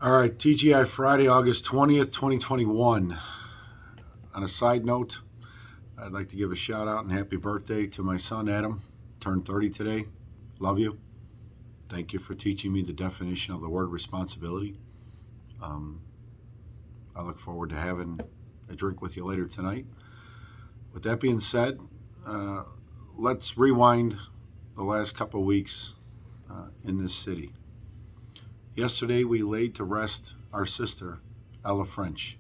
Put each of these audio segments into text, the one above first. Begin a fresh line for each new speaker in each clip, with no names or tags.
All right, TGI Friday, August 20th, 2021. On a side note, I'd like to give a shout out and happy birthday to my son Adam. Turned 30 today. Love you. Thank you for teaching me the definition of the word responsibility. I look forward to having a drink with you later tonight. With that being said, let's rewind the last couple of weeks in this city. Yesterday, we laid to rest our sister, Ella French,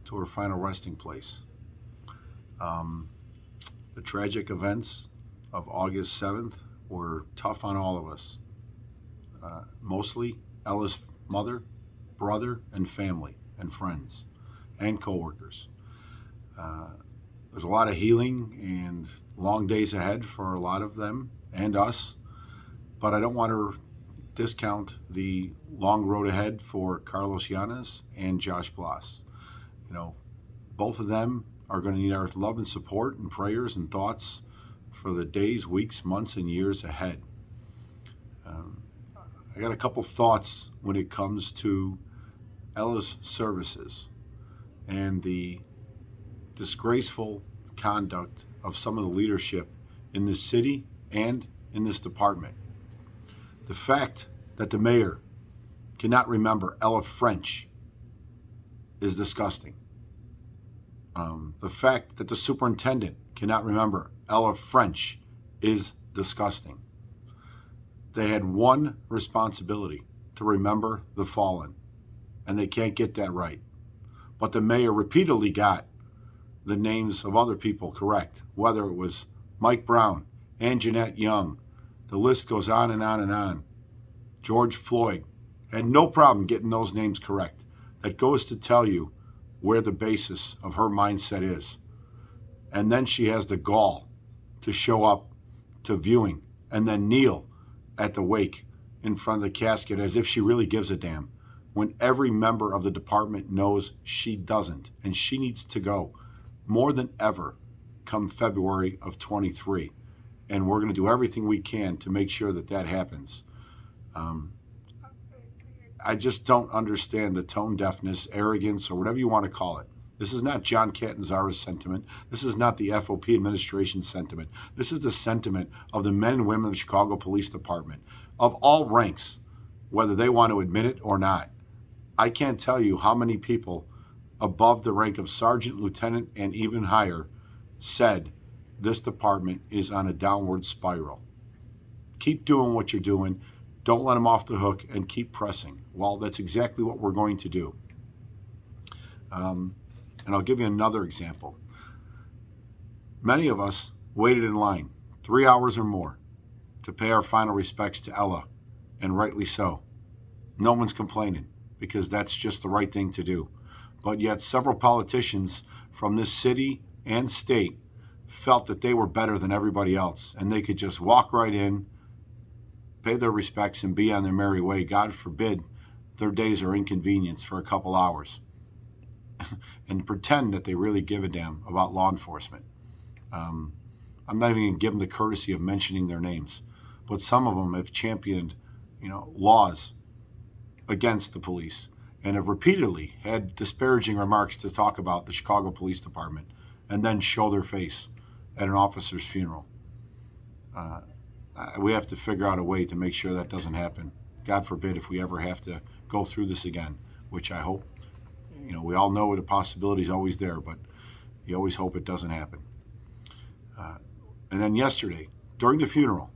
to her final resting place. The tragic events of August 7th were tough on all of us, mostly Ella's mother, brother, and family, and friends, and coworkers. There's a lot of healing and long days ahead for a lot of them and us, but I don't want to discount the long road ahead for Carlos Llanes and Josh Blas. Both of them are going to need our love and support and prayers and thoughts for the days, weeks, months, and years ahead. I got a couple thoughts when it comes to Ella's services and the disgraceful conduct of some of the leadership in this city and in this department. The fact that the mayor cannot remember Ella French is disgusting. The fact that the superintendent cannot remember Ella French is disgusting. They had one responsibility: to remember the fallen, and they can't get that right. But the mayor repeatedly got the names of other people correct, whether it was Mike Brown, Anjanette Young, the list goes on and on and on. George Floyd had no problem getting those names correct. That goes to tell you where the basis of her mindset is. And then she has the gall to show up to viewing and then kneel at the wake in front of the casket as if she really gives a damn, when every member of the department knows she doesn't, and she needs to go more than ever come February of 23. And we're going to do everything we can to make sure that that happens. I just don't understand the tone deafness, arrogance, or whatever you want to call it. This is not John Catanzara's sentiment. This is not the FOP administration sentiment. This is the sentiment of the men and women of the Chicago Police Department, of all ranks, whether they want to admit it or not. I can't tell you how many people above the rank of sergeant, lieutenant, and even higher said this department is on a downward spiral. Keep doing what you're doing. Don't let them off the hook, and keep pressing. Well, that's exactly what we're going to do. And I'll give you another example. Many of us waited in line 3 hours or more to pay our final respects to Ella, and rightly so. No one's complaining, because that's just the right thing to do. But yet several politicians from this city and state felt that they were better than everybody else, and they could just walk right in, pay their respects, and be on their merry way. God forbid their days are inconvenienced for a couple hours and pretend that they really give a damn about law enforcement. I'm not even going to give them the courtesy of mentioning their names, but some of them have championed, laws against the police and have repeatedly had disparaging remarks to talk about the Chicago Police Department and then show their face at an officer's funeral. We have to figure out a way to make sure that doesn't happen. God forbid if we ever have to go through this again, which I hope. We all know the possibility is always there, but you always hope it doesn't happen. And then yesterday, during the funeral,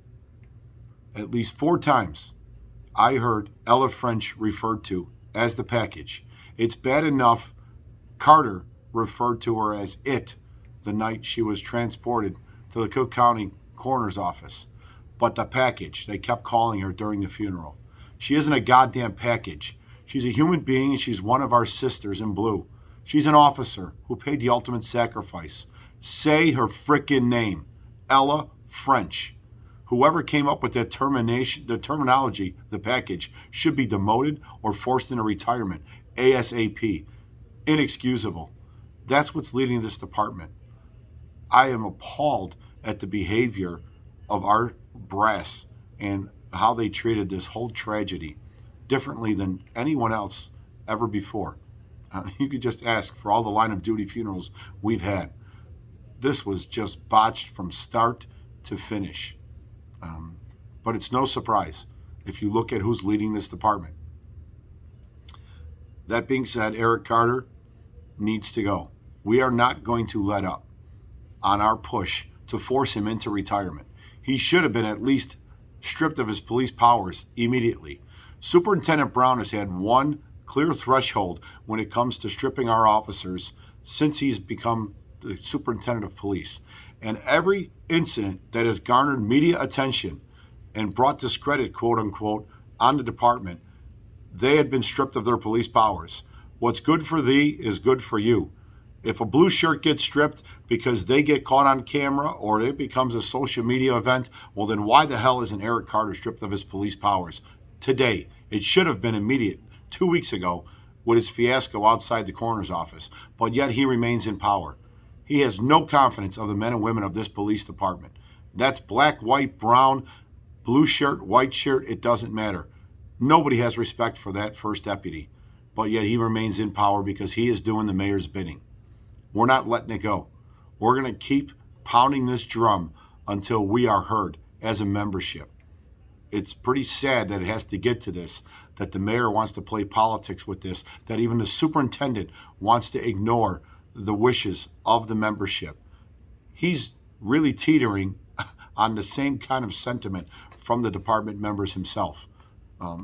at least 4 times, I heard Ella French referred to as the package. It's bad enough Carter referred to her as it the night she was transported to the Cook County Coroner's office. But the package, they kept calling her during the funeral. She isn't a goddamn package. She's a human being, and she's one of our sisters in blue. She's an officer who paid the ultimate sacrifice. Say her frickin' name, Ella French. Whoever came up with that terminology, the package, should be demoted or forced into retirement ASAP. Inexcusable. That's what's leading this department. I am appalled at the behavior of our brass and how they treated this whole tragedy. differently than anyone else ever before. You could just ask for all the line of duty funerals we've had. This was just botched from start to finish. But it's no surprise if you look at who's leading this department. That being said, Eric Carter needs to go. We are not going to let up on our push to force him into retirement. He should have been at least stripped of his police powers immediately. Superintendent Brown has had one clear threshold when it comes to stripping our officers since he's become the superintendent of police. And every incident that has garnered media attention and brought discredit, quote unquote, on the department, they had been stripped of their police powers. What's good for thee is good for you. If a blue shirt gets stripped because they get caught on camera or it becomes a social media event, well, then why the hell isn't Eric Carter stripped of his police powers today? It should have been immediate 2 weeks ago with his fiasco outside the coroner's office, but yet he remains in power. He has no confidence of the men and women of this police department. That's black, white, brown, blue shirt, white shirt, it doesn't matter. Nobody has respect for that first deputy, but yet he remains in power because he is doing the mayor's bidding. We're not letting it go. We're going to keep pounding this drum until we are heard as a membership. It's pretty sad that it has to get to this, that the mayor wants to play politics with this, that even the superintendent wants to ignore the wishes of the membership. He's really teetering on the same kind of sentiment from the department members himself.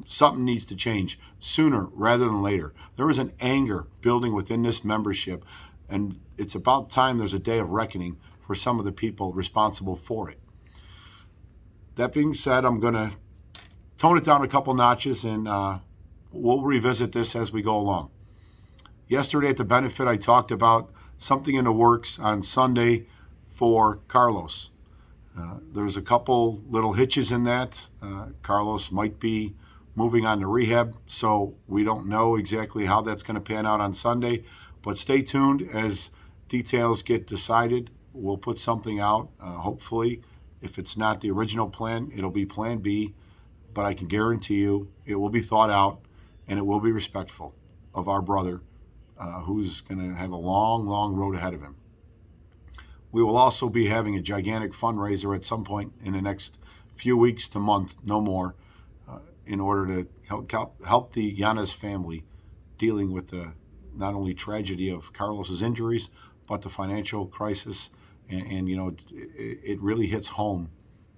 Something needs to change sooner rather than later. There is an anger building within this membership, and it's about time there's a day of reckoning for some of the people responsible for it. That being said, I'm going to tone it down a couple notches, and we'll revisit this as we go along. Yesterday at the benefit, I talked about something in the works on Sunday for Carlos. There's a couple little hitches in that. Carlos might be moving on to rehab, so we don't know exactly how that's going to pan out on Sunday. But stay tuned as details get decided. We'll put something out, hopefully. If it's not the original plan, it'll be Plan B. But I can guarantee you it will be thought out and it will be respectful of our brother who's going to have a long, long road ahead of him. We will also be having a gigantic fundraiser at some point in the next few weeks to month, no more, in order to help the Yanez family dealing with the not only tragedy of Carlos's injuries, but the financial crisis. And you know, it really hits home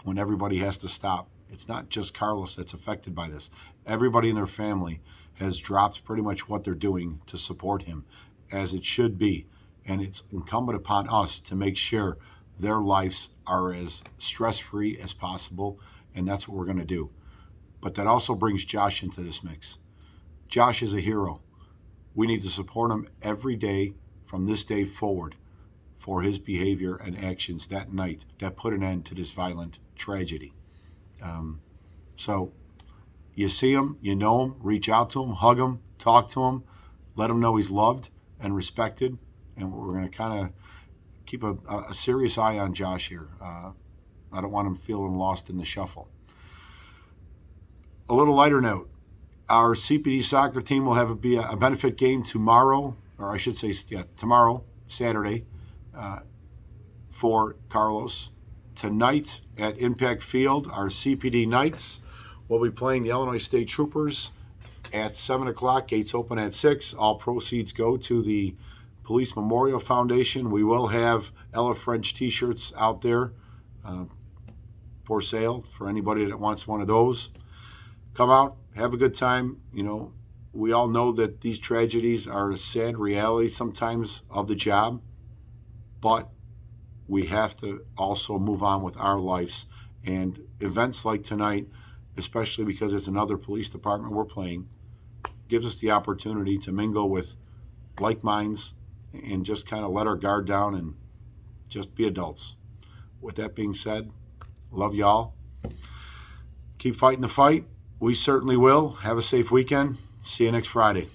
when everybody has to stop. It's not just Carlos that's affected by this. Everybody in their family has dropped pretty much what they're doing to support him, as it should be. And it's incumbent upon us to make sure their lives are as stress-free as possible, and that's what we're going to do. But that also brings Josh into this mix. Josh is a hero. We need to support him every day from this day forward for his behavior and actions that night that put an end to this violent tragedy. So you see him, you know him, reach out to him, hug him, talk to him, let him know he's loved and respected. And we're going to kind of keep a serious eye on Josh here. I don't want him feeling lost in the shuffle. A little lighter note. Our CPD soccer team will have a benefit game tomorrow, or I should say, tomorrow, Saturday, for Carlos. Tonight at Impact Field, our CPD Knights will be playing the Illinois State Troopers at 7 o'clock. Gates open at 6. All proceeds go to the Police Memorial Foundation. We will have Ella French t-shirts out there for sale for anybody that wants one of those. Come out, have a good time. You know, we all know that these tragedies are a sad reality sometimes of the job, but we have to also move on with our lives. And events like tonight, especially because it's another police department we're playing, gives us the opportunity to mingle with like minds and just kind of let our guard down and just be adults. With that being said, love y'all. Keep fighting the fight. We certainly will. Have a safe weekend. See you next Friday.